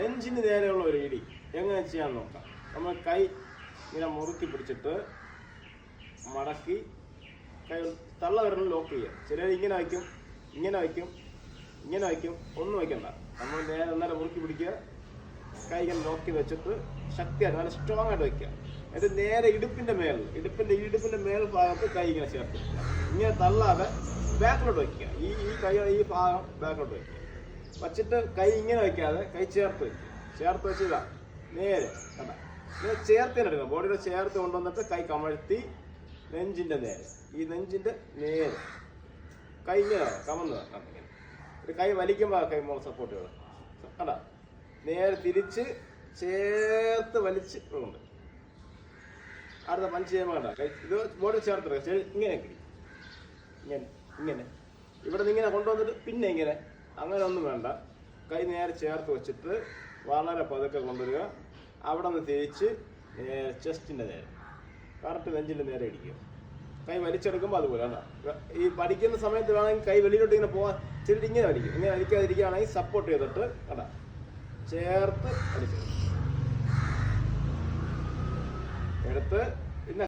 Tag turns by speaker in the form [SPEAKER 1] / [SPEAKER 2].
[SPEAKER 1] നെഞ്ചിന് നേരെയുള്ള ഒരു ഇടി എങ്ങനെ ചെയ്യാൻ നോക്കാം. നമ്മൾ കൈ ഇങ്ങനെ മുറുക്കി പിടിച്ചിട്ട് മടക്കി കൈ തള്ള വിരൽ ലോക്ക് ചെയ്യുക. ചിലർ ഇങ്ങനെ വയ്ക്കും, ഇങ്ങനെ വയ്ക്കും, ഇങ്ങനെ വയ്ക്കും. ഒന്നും വയ്ക്കണ്ട. നമ്മൾ നേരെ ഒന്നേരം മുറുക്കി പിടിക്കുക. കൈ ഇങ്ങനെ ലോക്ക് ചെയ്ത് വെച്ചിട്ട് ശക്തിയായിട്ട് നല്ല സ്ട്രോങ് ആയിട്ട് വയ്ക്കുക. എന്നിട്ട് നേരെ ഇടുപ്പിൻ്റെ മേൽ ഭാഗത്ത് കൈ ഇങ്ങനെ ചേർത്ത് ഇങ്ങനെ തള്ളാതെ ബാക്കിലോട്ട് വയ്ക്കുക. ഈ ഭാഗം ബാക്കിലോട്ട് വയ്ക്കുക. വച്ചിട്ട് കൈ ഇങ്ങനെ വയ്ക്കാതെ കൈ ചേർത്ത് വയ്ക്കുക. ചേർത്ത് വെച്ചില്ല നേരെ കണ്ട ഇങ്ങനെ ചേർത്തിനെടുക്കണം. ബോഡിയുടെ ചേർത്ത് കൊണ്ടുവന്നിട്ട് കൈ കമഴ്ത്തി നെഞ്ചിൻ്റെ നേരെ, ഈ നെഞ്ചിൻ്റെ നേരെ കൈ ഇങ്ങനെ കമന്ന് ഇങ്ങനെ ഒരു കൈ വലിക്കുമ്പോൾ കൈ മോൾ സപ്പോർട്ട് ചെയ്യണം. കണ്ട നേരെ തിരിച്ച് ചേർത്ത് വലിച്ച് ഉണ്ട്. അടുത്ത പഞ്ച് ചെയ്യുമ്പോൾ കണ്ട കൈ ഇത് ബോഡി ചേർത്ത് ഇങ്ങനെ ഇങ്ങനെ ഇങ്ങനെ ഇവിടെ നിന്ന് ഇങ്ങനെ കൊണ്ടുവന്നിട്ട് പിന്നെ ഇങ്ങനെ അങ്ങനെ ഒന്നും വേണ്ട. കൈ നേരെ ചേർത്ത് വെച്ചിട്ട് വളരെ പതുക്കെ കൊണ്ടുവരിക. അവിടെ നിന്ന് തിരിച്ച് നേരെ ചെസ്റ്റിൻ്റെ നേരെ കറക്റ്റ് നെഞ്ചിൻ്റെ നേരെ ഇടിക്കുക. കൈ വലിച്ചെടുക്കുമ്പോൾ അതുപോലെ അല്ല. ഈ പഠിക്കുന്ന സമയത്ത് വേണമെങ്കിൽ കൈ വെളിയിലോട്ട് ഇങ്ങനെ പോകാൻ ചെറിയ ഇങ്ങനെ വലിക്കും. ഇങ്ങനെ വലിക്കാതിരിക്കുകയാണെങ്കിൽ സപ്പോർട്ട് ചെയ്തിട്ട് കണ്ട ചേർത്ത് വലിച്ചെടുക്കും. എടുത്ത്